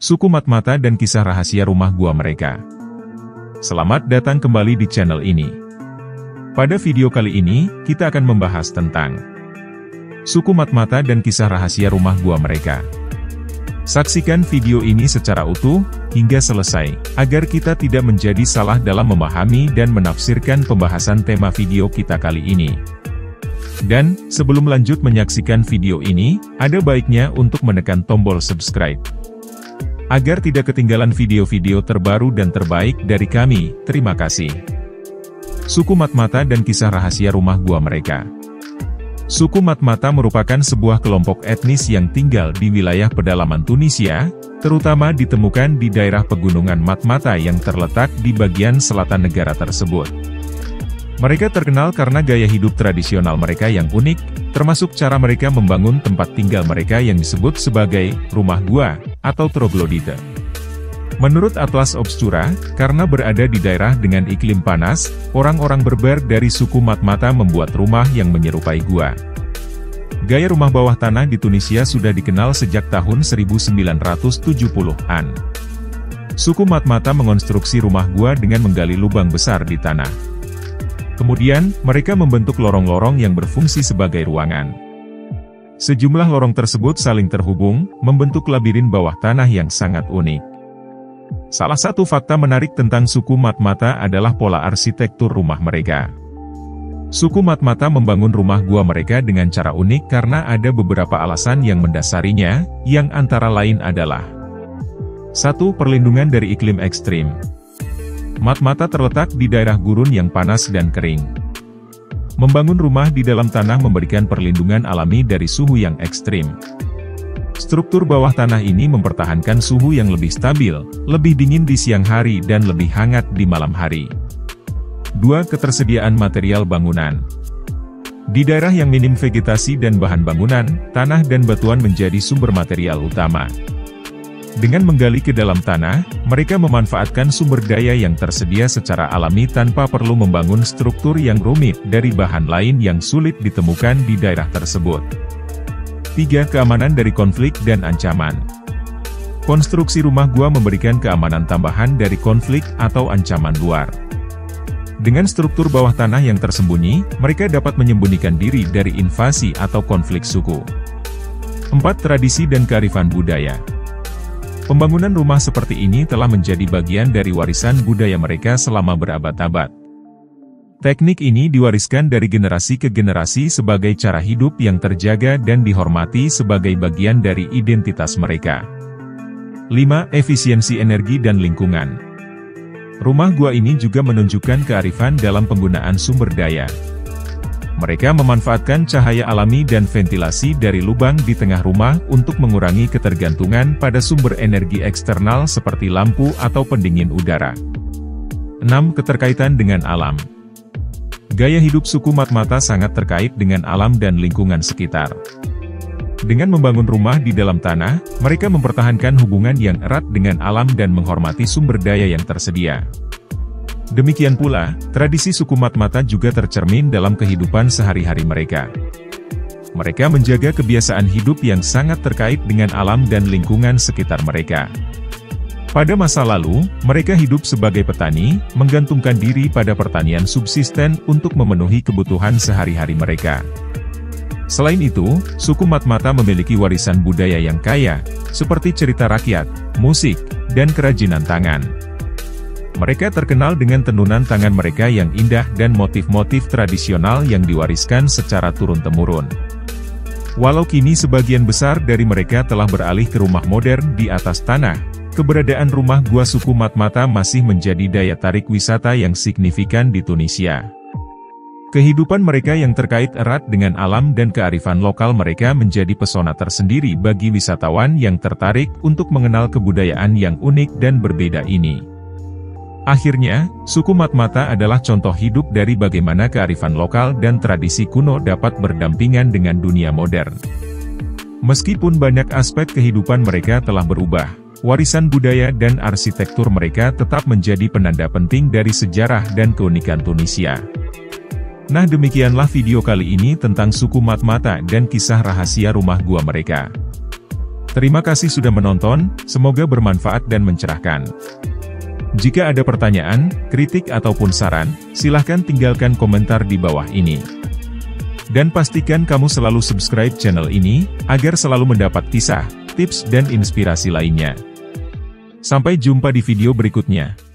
suku Matmata dan kisah rahasia rumah gua mereka. Selamat datang kembali di channel ini. Pada video kali ini, kita akan membahas tentang suku Matmata dan kisah rahasia rumah gua mereka. Saksikan video ini secara utuh, hingga selesai, agar kita tidak menjadi salah dalam memahami dan menafsirkan pembahasan tema video kita kali ini. Dan, sebelum lanjut menyaksikan video ini, ada baiknya untuk menekan tombol subscribe. Agar tidak ketinggalan video-video terbaru dan terbaik dari kami, terima kasih. Suku Matmata dan kisah rahasia rumah gua mereka. Suku Matmata merupakan sebuah kelompok etnis yang tinggal di wilayah pedalaman Tunisia, terutama ditemukan di daerah pegunungan Matmata yang terletak di bagian selatan negara tersebut. Mereka terkenal karena gaya hidup tradisional mereka yang unik, termasuk cara mereka membangun tempat tinggal mereka yang disebut sebagai rumah gua atau troglodite. Menurut Atlas Obscura, karena berada di daerah dengan iklim panas, orang-orang Berber dari suku Matmata membuat rumah yang menyerupai gua. Gaya rumah bawah tanah di Tunisia sudah dikenal sejak tahun 1970-an. Suku Matmata mengonstruksi rumah gua dengan menggali lubang besar di tanah. Kemudian, mereka membentuk lorong-lorong yang berfungsi sebagai ruangan. Sejumlah lorong tersebut saling terhubung, membentuk labirin bawah tanah yang sangat unik. Salah satu fakta menarik tentang suku Matmata adalah pola arsitektur rumah mereka. Suku Matmata membangun rumah gua mereka dengan cara unik karena ada beberapa alasan yang mendasarinya, yang antara lain adalah 1. Perlindungan dari iklim ekstrim. Matmata terletak di daerah gurun yang panas dan kering. Membangun rumah di dalam tanah memberikan perlindungan alami dari suhu yang ekstrim. Struktur bawah tanah ini mempertahankan suhu yang lebih stabil, lebih dingin di siang hari dan lebih hangat di malam hari. 2. Ketersediaan material bangunan. Di daerah yang minim vegetasi dan bahan bangunan, tanah dan batuan menjadi sumber material utama. Dengan menggali ke dalam tanah, mereka memanfaatkan sumber daya yang tersedia secara alami tanpa perlu membangun struktur yang rumit dari bahan lain yang sulit ditemukan di daerah tersebut. 3. Keamanan dari konflik dan ancaman. Konstruksi rumah gua memberikan keamanan tambahan dari konflik atau ancaman luar. Dengan struktur bawah tanah yang tersembunyi, mereka dapat menyembunyikan diri dari invasi atau konflik suku. 4. Tradisi dan kearifan budaya. Pembangunan rumah seperti ini telah menjadi bagian dari warisan budaya mereka selama berabad-abad. Teknik ini diwariskan dari generasi ke generasi sebagai cara hidup yang terjaga dan dihormati sebagai bagian dari identitas mereka. 5. Efisiensi energi dan lingkungan. Rumah gua ini juga menunjukkan kearifan dalam penggunaan sumber daya. Mereka memanfaatkan cahaya alami dan ventilasi dari lubang di tengah rumah untuk mengurangi ketergantungan pada sumber energi eksternal seperti lampu atau pendingin udara. 6. Keterkaitan dengan alam. Gaya hidup suku Matmata sangat terkait dengan alam dan lingkungan sekitar. Dengan membangun rumah di dalam tanah, mereka mempertahankan hubungan yang erat dengan alam dan menghormati sumber daya yang tersedia. Demikian pula, tradisi suku Matmata juga tercermin dalam kehidupan sehari-hari mereka. Mereka menjaga kebiasaan hidup yang sangat terkait dengan alam dan lingkungan sekitar mereka. Pada masa lalu, mereka hidup sebagai petani, menggantungkan diri pada pertanian subsisten untuk memenuhi kebutuhan sehari-hari mereka. Selain itu, suku Matmata memiliki warisan budaya yang kaya, seperti cerita rakyat, musik, dan kerajinan tangan. Mereka terkenal dengan tenunan tangan mereka yang indah dan motif-motif tradisional yang diwariskan secara turun-temurun. Walau kini sebagian besar dari mereka telah beralih ke rumah modern di atas tanah, keberadaan rumah gua suku Matmata masih menjadi daya tarik wisata yang signifikan di Tunisia. Kehidupan mereka yang terkait erat dengan alam dan kearifan lokal mereka menjadi pesona tersendiri bagi wisatawan yang tertarik untuk mengenal kebudayaan yang unik dan berbeda ini. Akhirnya, suku Matmata adalah contoh hidup dari bagaimana kearifan lokal dan tradisi kuno dapat berdampingan dengan dunia modern. Meskipun banyak aspek kehidupan mereka telah berubah, warisan budaya dan arsitektur mereka tetap menjadi penanda penting dari sejarah dan keunikan Tunisia. Nah, demikianlah video kali ini tentang suku Matmata dan kisah rahasia rumah gua mereka. Terima kasih sudah menonton, semoga bermanfaat dan mencerahkan. Jika ada pertanyaan, kritik ataupun saran, silahkan tinggalkan komentar di bawah ini. Dan pastikan kamu selalu subscribe channel ini, agar selalu mendapat kisah, tips dan inspirasi lainnya. Sampai jumpa di video berikutnya.